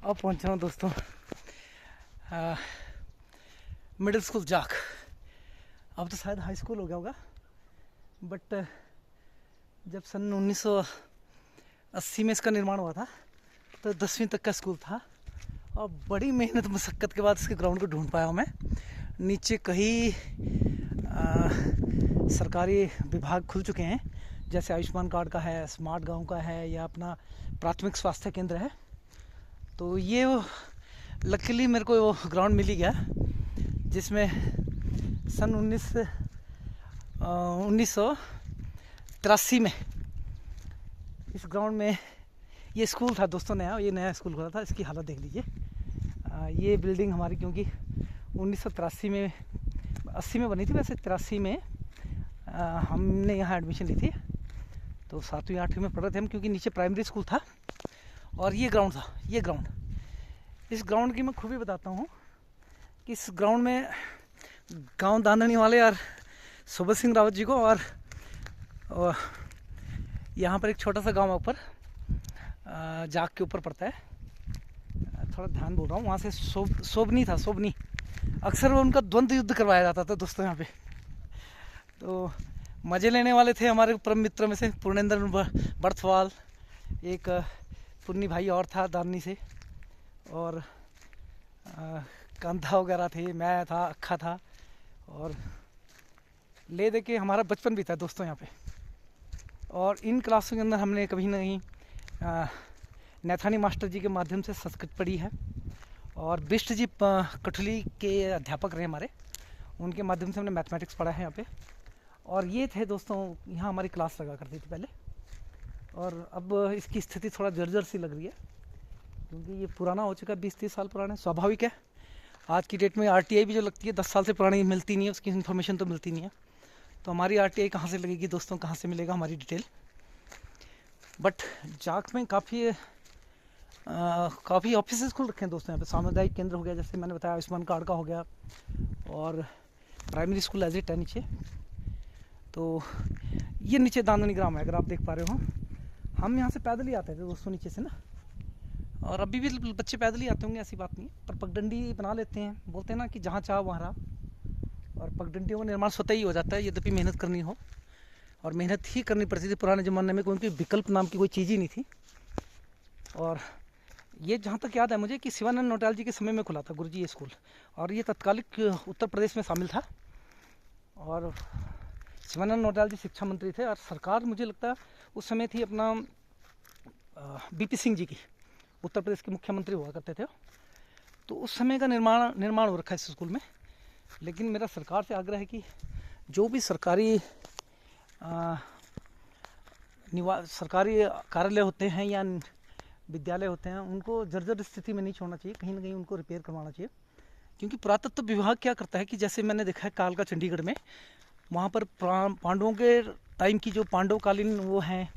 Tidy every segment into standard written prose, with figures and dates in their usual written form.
अब पहुंच रहा हूँ दोस्तों मिडिल स्कूल जाख। अब तो शायद हाई स्कूल हो गया होगा, बट जब सन 1980 में इसका निर्माण हुआ था तो 10वीं तक का स्कूल था। और बड़ी मेहनत मशक्क़त के बाद इसके ग्राउंड को ढूंढ पाया हूँ मैं। नीचे कई सरकारी विभाग खुल चुके हैं, जैसे आयुष्मान कार्ड का है, स्मार्ट गांव का है, या अपना प्राथमिक स्वास्थ्य केंद्र है। तो ये लकीली मेरे को वो ग्राउंड मिल ही गया, जिसमें सन 1983 में इस ग्राउंड में ये स्कूल था दोस्तों। ये नया स्कूल खुला था। इसकी हालत देख लीजिए। ये बिल्डिंग हमारी क्योंकि 1983 में 80 में बनी थी, वैसे 83 में हमने यहाँ एडमिशन ली थी। तो 7वीं 8वीं में पढ़ रहे थे हम, क्योंकि नीचे प्राइमरी स्कूल था और ये ग्राउंड था। ये ग्राउंड, इस ग्राउंड की मैं खूबी बताता हूँ कि इस ग्राउंड में गांव दाननी वाले और सुबोध सिंह रावत जी को, और यहाँ पर एक छोटा सा गांव ऊपर जाग के ऊपर पड़ता है, थोड़ा ध्यान बोल रहा हूँ, वहाँ से सोबनी था। सोबनी अक्सर वो उनका द्वंद्व युद्ध करवाया जाता था दोस्तों यहाँ पे। तो मज़े लेने वाले थे हमारे परम मित्र में से पूर्णेंद्र बर्थवाल, एक पुन्नी भाई और था दाननी से, और कंधा वगैरह थे, मैं था, अक्खा था, और ले दे के हमारा बचपन भी था दोस्तों यहाँ पे। और इन क्लासों के अंदर हमने कभी ना कहीं नैथानी मास्टर जी के माध्यम से संस्कृत पढ़ी है, और बिष्ट जी कठली के अध्यापक रहे हमारे, उनके माध्यम से हमने मैथमेटिक्स पढ़ा है यहाँ पे। और ये थे दोस्तों, यहाँ हमारी क्लास लगा करती थी पहले। और अब इसकी स्थिति थोड़ा जर्जर सी लग रही है, क्योंकि ये पुराना हो चुका है, 20-30 साल पुराना है। स्वाभाविक है, आज की डेट में आरटीआई भी जो लगती है 10 साल से पुरानी मिलती नहीं है, उसकी इन्फॉर्मेशन तो मिलती नहीं है। तो हमारी आरटीआई कहाँ से लगेगी दोस्तों, कहाँ से मिलेगा हमारी डिटेल। बट जाख में काफ़ी ऑफिस खुल रखे हैं दोस्तों यहाँ पे। सामुदायिक केंद्र हो गया, जैसे मैंने बताया, आयुष्मान कार्ड का हो गया, और प्राइमरी स्कूल एज इट है नीचे। तो ये नीचे दाननी ग्राम है, अगर आप देख पा रहे हो। हम यहाँ से पैदल ही आते थे दोस्तों नीचे से ना, और अभी भी बच्चे पैदल ही आते होंगे, ऐसी बात नहीं है। पर पगडंडी बना लेते हैं, बोलते हैं ना कि जहाँ चाह वहाँ रहा। और पगडंडियों का निर्माण स्वतः ही हो जाता है, यद्यपि मेहनत करनी हो, और मेहनत ही करनी पड़ती थी पुराने ज़माने में, क्योंकि विकल्प नाम की कोई चीज़ ही नहीं थी। और ये जहाँ तक याद है मुझे कि शिवानंद नौटियाल जी के समय में खुला था गुरुजी ये स्कूल, और ये तत्कालिक उत्तर प्रदेश में शामिल था। और शिवानंद नौटियाल जी शिक्षा मंत्री थे, और सरकार मुझे लगता है उस समय थी अपना बीपी सिंह जी की, उत्तर प्रदेश के मुख्यमंत्री हुआ करते थे। तो उस समय का निर्माण हो रखा है इस स्कूल में। लेकिन मेरा सरकार से आग्रह है कि जो भी सरकारी कार्यालय होते हैं या विद्यालय होते हैं, उनको जर्जर स्थिति में नहीं छोड़ना चाहिए, कहीं ना कहीं उनको रिपेयर करवाना चाहिए। क्योंकि पुरातत्व विभाग क्या करता है कि जैसे मैंने देखा है कालका चंडीगढ़ में, वहाँ पर पांडवों के टाइम की जो पांडवकालीन वो हैं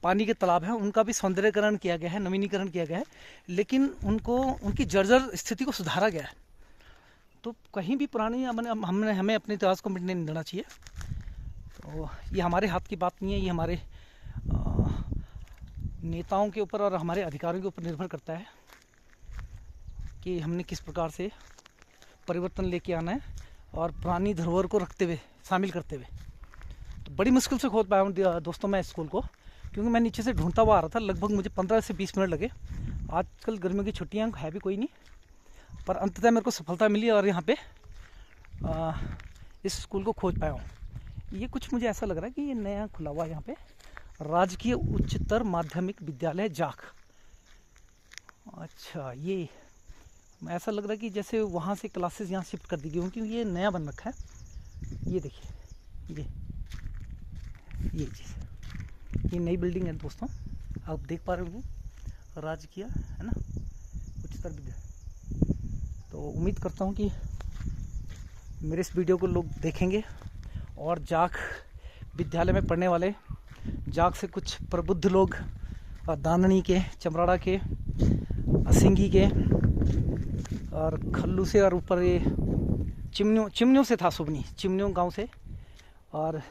पानी के तालाब हैं, उनका भी सौंदर्यकरण किया गया है, नवीनीकरण किया गया है, लेकिन उनकी जर्जर स्थिति को सुधारा गया है। तो कहीं भी पुरानी हमें अपने इतिहास को मिटने नहीं देना चाहिए। तो ये हमारे हाथ की बात नहीं है, ये हमारे नेताओं के ऊपर और हमारे अधिकारियों के ऊपर निर्भर करता है कि हमने किस प्रकार से परिवर्तन लेके आना है, और पुरानी धरोहर को रखते हुए, शामिल करते हुए। तो बड़ी मुश्किल से खोद पाया हूँ दोस्तों मैं इस स्कूल को, क्योंकि मैं नीचे से ढूंढता हुआ आ रहा था। लगभग मुझे 15 से 20 मिनट लगे। आजकल गर्मियों की छुट्टियाँ है भी कोई नहीं, पर अंततः मेरे को सफलता मिली, और यहाँ पे इस स्कूल को खोज पाया हूँ। ये कुछ मुझे ऐसा लग रहा है कि ये नया खुला हुआ है यहाँ पे, राजकीय उच्चतर माध्यमिक विद्यालय जाख। अच्छा, ये ऐसा लग रहा है कि जैसे वहाँ से क्लासेस यहाँ शिफ्ट कर दी गई, क्योंकि ये नया बन रखा है। ये देखिए, ये चीज़, ये नई बिल्डिंग है दोस्तों, आप देख पा रहे हो, राजकीय है ना, उच्चतर विद्यालय। तो उम्मीद करता हूँ कि मेरे इस वीडियो को लोग देखेंगे, और जाख विद्यालय में पढ़ने वाले, जाख से कुछ प्रबुद्ध लोग, और दाननी के, चमराड़ा के, सिंगी के, और खल्लू से, और ऊपर ये चिमनियों से था, सुबनी चिमनियों गांव से, और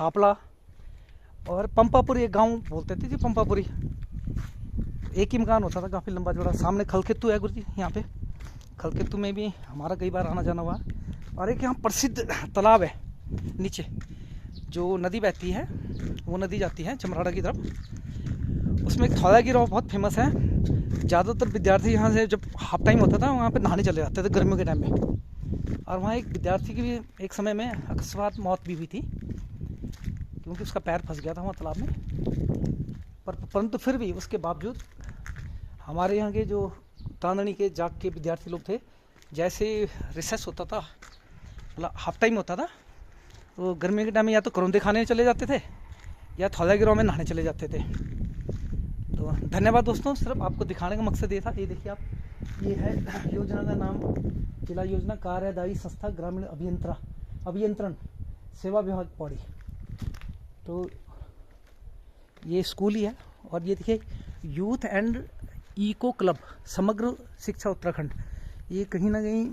थापड़ा, और पंपापुरी एक गांव बोलते थे जी, पंपापुरी। एक ही मकान होता था, काफ़ी लंबा चौड़ा। सामने खलखेतु है गुरु जी, यहाँ पे खलखेतु में भी हमारा कई बार आना जाना हुआ। और एक यहाँ प्रसिद्ध तालाब है नीचे, जो नदी बहती है, वो नदी जाती है चमराड़ा की तरफ। उसमें एक थौला गिराव बहुत फेमस है। ज़्यादातर विद्यार्थी यहाँ से जब हाफ टाइम होता था वहाँ पे नहाने चले जाते थे गर्मियों के टाइम में। और वहाँ एक विद्यार्थी की भी एक समय में अकस्मात मौत भी हुई थी, क्योंकि उसका पैर फंस गया था वहाँ तालाब में। परंतु फिर भी उसके बावजूद हमारे यहाँ के जो तांदनी के जाग के विद्यार्थी लोग थे, जैसे रिसेस होता था, मतलब हाफ टाइम होता था, तो गर्मी के टाइम में या तो करौंदे खाने चले जाते थे या थौला गिराव में नहाने चले जाते थे। तो धन्यवाद दोस्तों, सिर्फ आपको दिखाने का मकसद ये था। ये देखिए आप, ये है योजना का नाम, जिला योजना कार्यदायी संस्था ग्रामीण अभियंत्रण सेवा विभाग पौड़ी। तो ये स्कूल ही है। और ये देखिए यूथ एंड इको क्लब समग्र शिक्षा उत्तराखंड, ये कहीं ना कहीं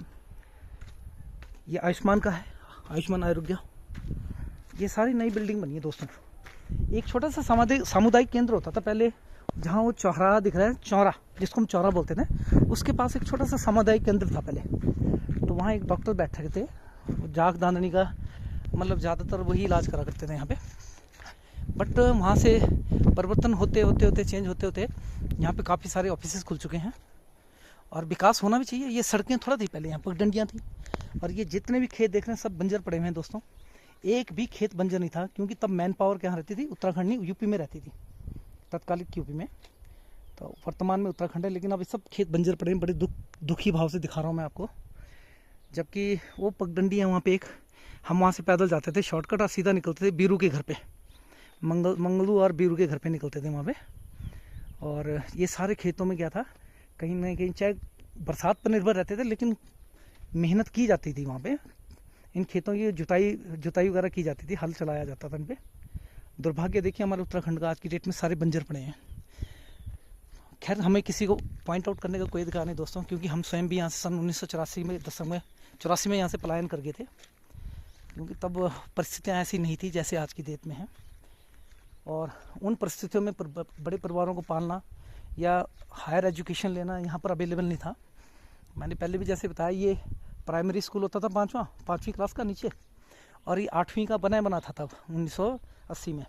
ये आयुष्मान का है, आयुष्मान आरोग्य। ये सारी नई बिल्डिंग बनी है दोस्तों। एक छोटा सा सामुदायिक केंद्र होता था पहले, जहाँ वो चौराहा दिख रहा है, चौरा जिसको हम चौरा बोलते थे, उसके पास एक छोटा सा सामुदायिक केंद्र था पहले। तो वहाँ एक डॉक्टर बैठे थे, जाग दाननी का मतलब ज़्यादातर वही इलाज करा करते थे यहाँ पे। बट वहाँ से परिवर्तन होते चेंज होते यहाँ पे काफ़ी सारे ऑफिसेस खुल चुके हैं और विकास होना भी चाहिए। ये सड़कें थोड़ा थी पहले, यहाँ पगडंडियाँ थी। और ये जितने भी खेत देख रहे हैं सब बंजर पड़े हुए हैं दोस्तों। एक भी खेत बंजर नहीं था, क्योंकि तब मैन पावर कहाँ रहती थी, उत्तराखंड नहीं यूपी में रहती थी, तत्कालिक यूपी में। तो वर्तमान में उत्तराखंड है, लेकिन अब सब खेत बंजर पड़े हैं। बड़े दुखी भाव से दिखा रहा हूँ मैं आपको। जबकि वो पगडंडी है वहाँ पे एक, हम वहाँ से पैदल जाते थे शॉर्टकट और सीधा निकलते थे बीरू के घर पे, मंगलू और बीरू के घर पे निकलते थे वहाँ पे। और ये सारे खेतों में क्या था, कहीं ना कहीं चाहे बरसात पर निर्भर रहते थे, लेकिन मेहनत की जाती थी वहाँ पे। इन खेतों की जुताई वगैरह की जाती थी, हल चलाया जाता था इन पे। दुर्भाग्य देखिए हमारे उत्तराखंड का आज की डेट में सारे बंजर पड़े हैं। खैर, हमें किसी को पॉइंट आउट करने का कोई अधिकार नहीं दोस्तों, क्योंकि हम स्वयं भी यहाँ से सन 1984 में यहाँ से पलायन कर गए थे, क्योंकि तब परिस्थितियाँ ऐसी नहीं थी जैसे आज की डेट में हैं। और उन परिस्थितियों में बड़े परिवारों को पालना या हायर एजुकेशन लेना यहाँ पर अवेलेबल नहीं था। मैंने पहले भी जैसे बताया, ये प्राइमरी स्कूल होता था पाँचवीं क्लास का नीचे, और ये 8वीं का बना था तब 1980 में।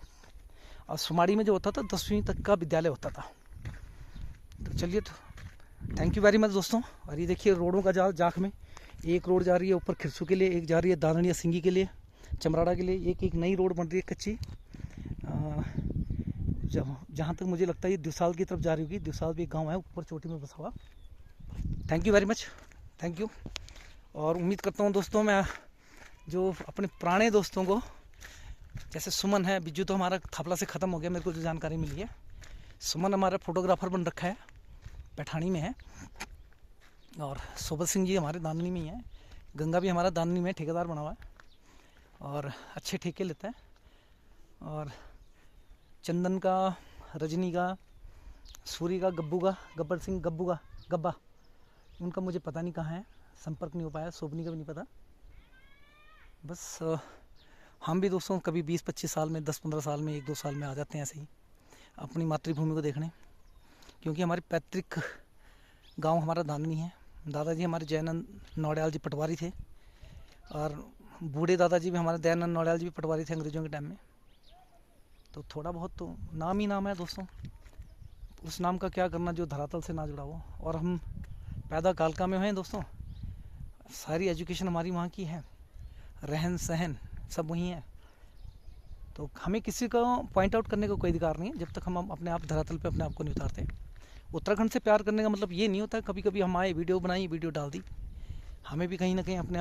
और सुमाड़ी में जो होता था 10वीं तक का विद्यालय होता था। तो चलिए, तो थैंक यू वेरी मच दोस्तों। और ये देखिए रोडों का जाल, जाख में एक रोड जा रही है ऊपर खिरसू के लिए, एक जा रही है दाननिया सिंगी के लिए, चमराड़ा के लिए, एक नई रोड बन रही है कच्ची, जहाँ तक मुझे लगता है ये दुसाल की तरफ जा रही होगी। दुसाल भी एक गाँव है ऊपर चोटी में बसा हुआ। Thank you very much, thank you. और उम्मीद करता हूँ दोस्तों, मैं जो अपने पुराने दोस्तों को, जैसे सुमन है, बिज्जू तो हमारा थापला से ख़त्म हो गया, मेरे को जो जानकारी मिली है। सुमन हमारा फोटोग्राफर बन रखा है, पैठानी में है। और सोबत सिंह जी हमारे दाननी में ही है। गंगा भी हमारा दाननी में ठेकेदार बना हुआ है और अच्छे ठेके लेता है। और चंदन का, रजनी का, सूरी का, गब्बू का, गब्बर सिंह गब्बा, उनका मुझे पता नहीं कहाँ है, संपर्क नहीं हो पाया। सोबनी का भी नहीं पता। बस हम भी दोस्तों कभी 20-25 साल में, 10-15 साल में, 1-2 साल में आ जाते हैं ऐसे ही अपनी मातृभूमि को देखने, क्योंकि हमारे पैतृक गांव हमारा दाननी है। दादाजी हमारे जयानंद नौडियाल जी पटवारी थे, और बूढ़े दादाजी भी हमारे दयानंद नौडियाल जी भी पटवारी थे अंग्रेज़ों के टाइम में। तो थोड़ा बहुत तो नाम ही नाम है दोस्तों, उस नाम का क्या करना जो धरातल से ना जुड़ा हो। और हम पैदा कालका में हैं दोस्तों, सारी एजुकेशन हमारी वहाँ की है, रहन सहन सब वहीं है। तो हमें किसी को पॉइंट आउट करने का कोई अधिकार नहीं है जब तक हम अपने आप धरातल पे अपने आप को नहीं उतारते। उत्तराखंड से प्यार करने का मतलब ये नहीं होता कभी कभी हम आए, वीडियो बनाई, वीडियो डाल दी। हमें भी कहीं ना कहीं अपने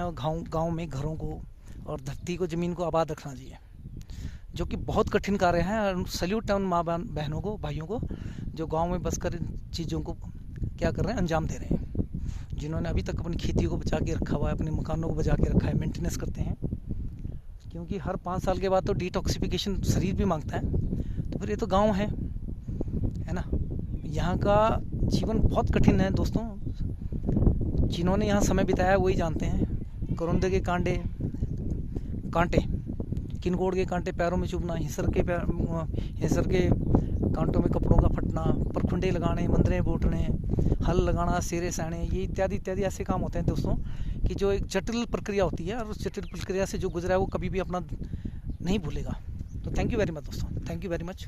गाँव में घरों को और धरती को, ज़मीन को आबाद रखना चाहिए, जो कि बहुत कठिन कार्य है। सल्यूट है उन माँ बहनों को, भाइयों को, जो गांव में बसकर चीज़ों को क्या कर रहे हैं, अंजाम दे रहे हैं, जिन्होंने अभी तक अपनी खेतियों को बचा के रखा हुआ है, अपने मकानों को बचा के रखा है, मेंटेनेंस करते हैं। क्योंकि हर 5 साल के बाद तो डिटॉक्सिफिकेशन शरीर भी मांगता है। तो फिर ये तो गाँव है ना। यहाँ का जीवन बहुत कठिन है दोस्तों, जिन्होंने यहाँ समय बिताया वही जानते हैं। करौंदे के कांटे, किनकोड़ के कांटे पैरों में चुभना, हिसर के कांटों में कपड़ों का फटना, परखुंडे लगाने, मंदिरें बोटने, हल लगाना, सेरे सहने, ये इत्यादि इत्यादि ऐसे काम होते हैं दोस्तों कि जो एक जटिल प्रक्रिया होती है, और उस जटिल प्रक्रिया से जो गुजरा है वो कभी भी अपना नहीं भूलेगा। तो थैंक यू वेरी मच दोस्तों, थैंक यू वेरी मच।